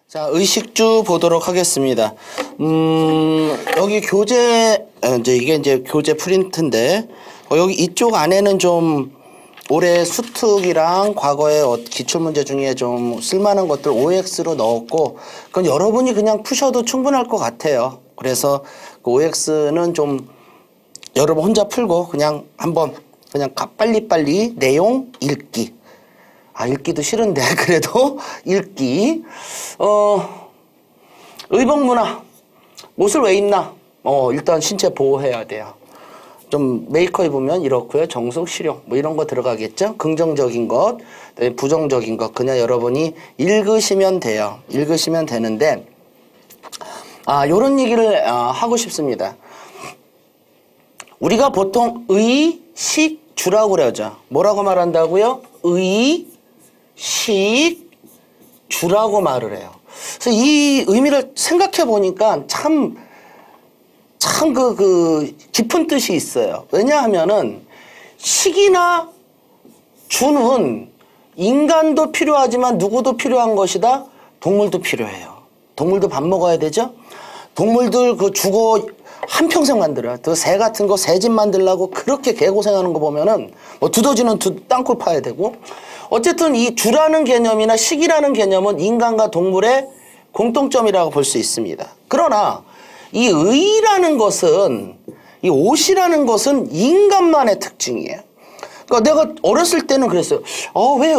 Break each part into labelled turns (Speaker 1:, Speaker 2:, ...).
Speaker 1: 자, 의식주 보도록 하겠습니다. 여기 교재, 이게 이제 교재 프린트인데, 여기 이쪽 안에는 좀 올해 수특이랑 과거의 기출문제 중에 좀 쓸만한 것들 OX로 넣었고, 그건 여러분이 그냥 푸셔도 충분할 것 같아요. 그래서 그 OX는 좀 여러분 혼자 풀고 그냥 한번 그냥 빨리빨리 내용 읽기. 읽기도 싫은데 그래도 읽기. 의복문화 옷을 왜 입나? 일단 신체 보호해야 돼요. 좀 메이커 입으면 이렇고요. 정숙, 실용 뭐 이런 거 들어가겠죠. 긍정적인 것, 부정적인 것 그냥 여러분이 읽으시면 돼요. 읽으시면 되는데 요런 얘기를 하고 싶습니다. 우리가 보통 의식주라고 그러죠. 뭐라고 말한다고요? 의식주라고 말을 해요. 그래서 이 의미를 생각해 보니까 참 깊은 뜻이 있어요. 왜냐하면은 식이나 주는 인간도 필요하지만 누구도 필요한 것이다. 동물도 필요해요. 동물도 밥 먹어야 되죠. 동물들 죽어 한평생 만들어요. 새 같은 거 새집 만들려고 그렇게 개고생하는 거 보면은 뭐 두더지는 땅굴 파야 되고 어쨌든 이 주라는 개념이나 식이라는 개념은 인간과 동물의 공통점이라고 볼 수 있습니다. 그러나 이 의라는 것은 이 옷이라는 것은 인간만의 특징이에요. 그러니까 내가 어렸을 때는 그랬어요. 왜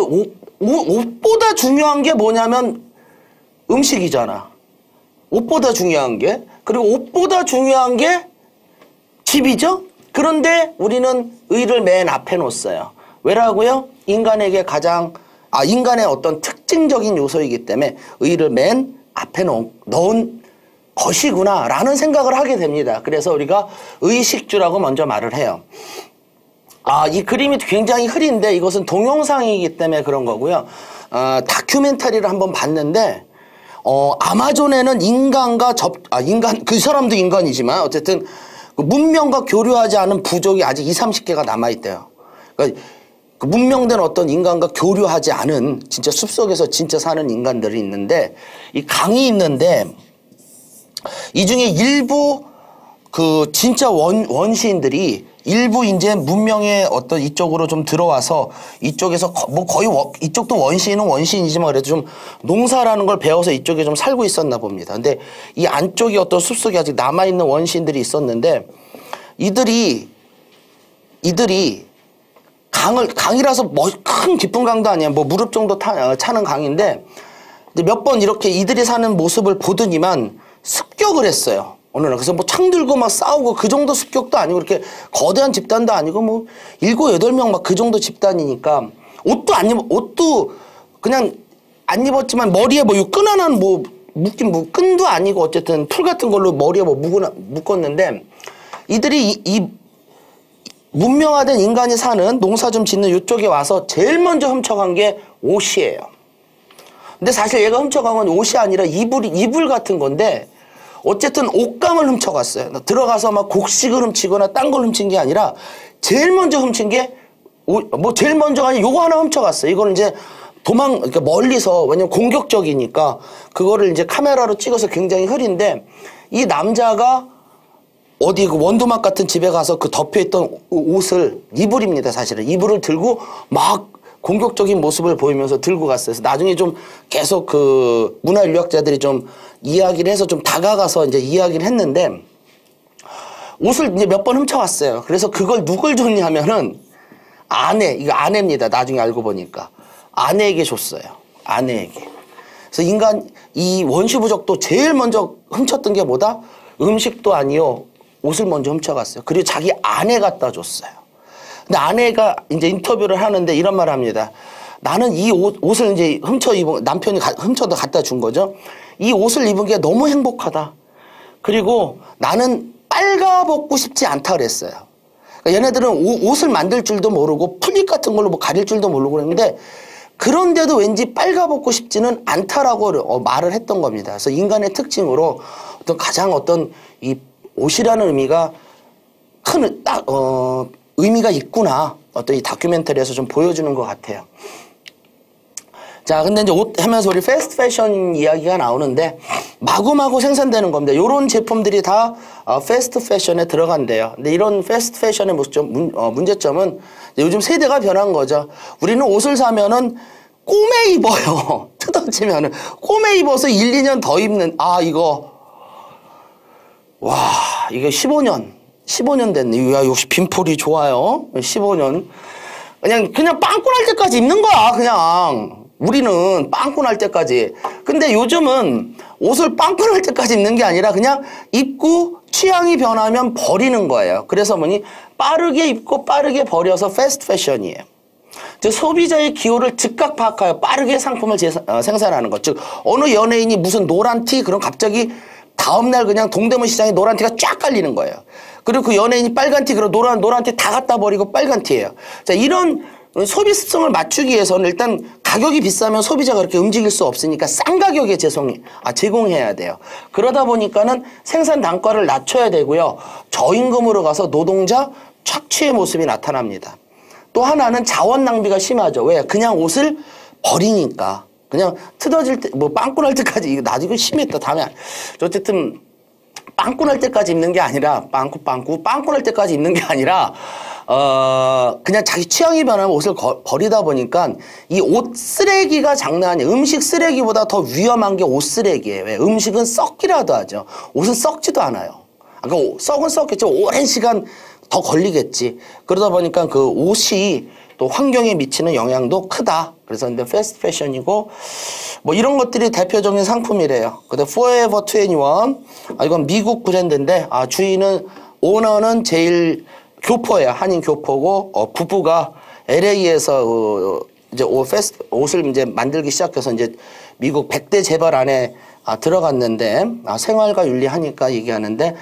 Speaker 1: 옷보다 중요한 게 뭐냐면 음식이잖아. 옷보다 중요한 게. 그리고 옷보다 중요한 게 집이죠? 그런데 우리는 의를 맨 앞에 놓았어요. 왜라고요? 인간에게 인간의 어떤 특징적인 요소이기 때문에 의를 맨 앞에 넣은 것이구나 라는 생각을 하게 됩니다. 그래서 우리가 의식주라고 먼저 말을 해요. 이 그림이 굉장히 흐린데 이것은 동영상이기 때문에 그런 거고요. 다큐멘터리를 한번 봤는데 아마존에는 그 사람도 인간이지만 어쨌든 그 문명과 교류하지 않은 부족이 아직 20-30개가 남아있대요. 그러니까 그 문명된 어떤 인간과 교류하지 않은 진짜 숲속에서 진짜 사는 인간들이 있는데 이 강이 있는데 이 중에 일부 그 진짜 원시인들이 일부 이제 문명의 어떤 이쪽으로 좀 들어와서 이쪽에서 뭐 거의 이쪽도 원시인은 원시인이지만 그래도 좀 농사라는 걸 배워서 이쪽에 좀 살고 있었나 봅니다. 근데 이 안쪽에 어떤 숲속에 아직 남아있는 원시인들이 있었는데 이들이 강이라서 큰 깊은 강도 아니야. 뭐 무릎 정도 차는 강인데 몇 번 이렇게 이들이 사는 모습을 보더니만 습격을 했어요. 어느 날. 그래서 뭐 창 들고 막 싸우고 그 정도 습격도 아니고 이렇게 거대한 집단도 아니고 뭐 7, 8명 막 그 정도 집단이니까 옷도 그냥 안 입었지만 머리에 뭐 끈 하나 뭐 묶인 끈도 아니고 어쨌든 풀 같은 걸로 머리에 뭐 묶었는데 이들이 이 문명화된 인간이 사는 농사 좀 짓는 이쪽에 와서 제일 먼저 훔쳐간 게 옷이에요. 근데 사실 얘가 훔쳐간 건 옷이 아니라 이불 같은 건데 어쨌든 옷감을 훔쳐갔어요. 들어가서 막 곡식을 훔치거나 딴 걸 훔친 게 아니라 제일 먼저 훔친 게 제일 먼저가 아니라 요거 하나 훔쳐갔어요. 이거는 이제 그러니까 멀리서 왜냐면 공격적이니까 그거를 이제 카메라로 찍어서 굉장히 흐린데 이 남자가 어디 그 원두막 같은 집에 가서 그 덮여있던 옷을 이불입니다. 사실은 이불을 들고 막 공격적인 모습을 보이면서 들고 갔어요. 그래서 나중에 좀 계속 그 문화인류학자들이 좀 이야기를 해서 좀 다가가서 이제 이야기를 했는데 옷을 이제 몇 번 훔쳐왔어요. 그래서 그걸 누굴 줬냐면은 이거 아내입니다. 나중에 알고 보니까 아내에게 줬어요. 아내에게. 그래서 이 원시부족도 제일 먼저 훔쳤던 게 뭐다? 음식도 아니요. 옷을 먼저 훔쳐갔어요. 그리고 자기 아내 갖다 줬어요. 근데 아내가 이제 인터뷰를 하는데 이런 말을 합니다. 나는 이 옷을 이제 남편이 훔쳐도 갖다 준 거죠. 이 옷을 입은 게 너무 행복하다. 그리고 나는 빨가벗고 싶지 않다 그랬어요. 그러니까 얘네들은 옷을 만들 줄도 모르고 풀잎 같은 걸로 뭐 가릴 줄도 모르고 그랬는데 그런데도 왠지 빨가벗고 싶지는 않다라고 말을 했던 겁니다. 그래서 인간의 특징으로 가장 이 옷이라는 의미가 의미가 있구나. 어떤 이 다큐멘터리에서 좀 보여주는 것 같아요. 자, 근데 이제 옷 하면서 우리 패스트 패션 이야기가 나오는데 마구마구 생산되는 겁니다. 요런 제품들이 다 패스트 패션에 들어간대요. 근데 이런 패스트 패션의 문제점은 요즘 세대가 변한 거죠. 우리는 옷을 사면은 꼬매 입어요. 뜯어지면은 꼬매 입어서 1, 2년 더 입는 이거 이게 15년 됐네. 야, 역시 빈폴이 좋아요. 15년. 그냥 빵꾸 날 때까지 입는 거야, 그냥. 우리는 빵꾸 날 때까지. 근데 요즘은 옷을 빵꾸 날 때까지 입는 게 아니라 그냥 입고 취향이 변하면 버리는 거예요. 그래서 빠르게 입고 빠르게 버려서 패스트 패션이에요. 즉, 소비자의 기호를 즉각 파악하여 빠르게 상품을 생산하는 것. 즉, 어느 연예인이 무슨 노란 티, 그럼 갑자기 다음날 그냥 동대문 시장에 노란 티가 쫙 깔리는 거예요. 그리고 그 연예인이 빨간 티, 그럼 노란 티 다 갖다 버리고 빨간 티예요. 자, 이런 소비 습성을 맞추기 위해서는 일단 가격이 비싸면 소비자가 그렇게 움직일 수 없으니까 싼 가격에 제공해야 돼요. 그러다 보니까는 생산 단가를 낮춰야 되고요. 저임금으로 가서 노동자 착취의 모습이 나타납니다. 또 하나는 자원 낭비가 심하죠. 왜? 그냥 옷을 버리니까. 그냥 뜯어질 때, 빵꾸 날 때까지, 이거 나도 이거 심했다. 다음에. 어쨌든, 빵꾸 날 때까지 입는 게 아니라, 빵꾸 날 때까지 입는 게 아니라, 그냥 자기 취향이 변하면 옷을 버리다 보니까 이 옷 쓰레기가 장난 아니에요. 음식 쓰레기보다 더 위험한 게 옷 쓰레기예요. 왜? 음식은 썩기라도 하죠. 옷은 썩지도 않아요. 썩은 썩겠죠. 오랜 시간 더 걸리겠지. 그러다 보니까 그 옷이 또 환경에 미치는 영향도 크다. 그래서 근데 패스트 패션이고 이런 것들이 대표적인 상품이래요. 근데 Forever 21 이건 미국 브랜드인데 오너는 제일 교포예요. 한인 교포고 부부가 LA에서 이제 옷을 이제 만들기 시작해서 이제 미국 100대 재벌 안에 들어갔는데 생활과 윤리하니까 얘기하는데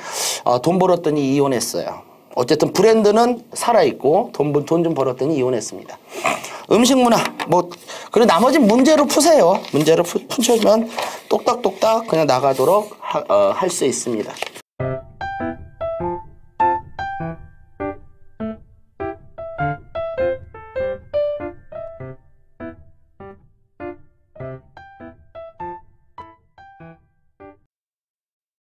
Speaker 1: 돈 벌었더니 이혼했어요. 어쨌든 브랜드는 살아있고 돈 좀 벌었더니 이혼했습니다. 음식 문화 그리고 나머지 문제로 푸세요. 문제로 푸시면 똑딱똑딱 그냥 나가도록 할 수 있습니다.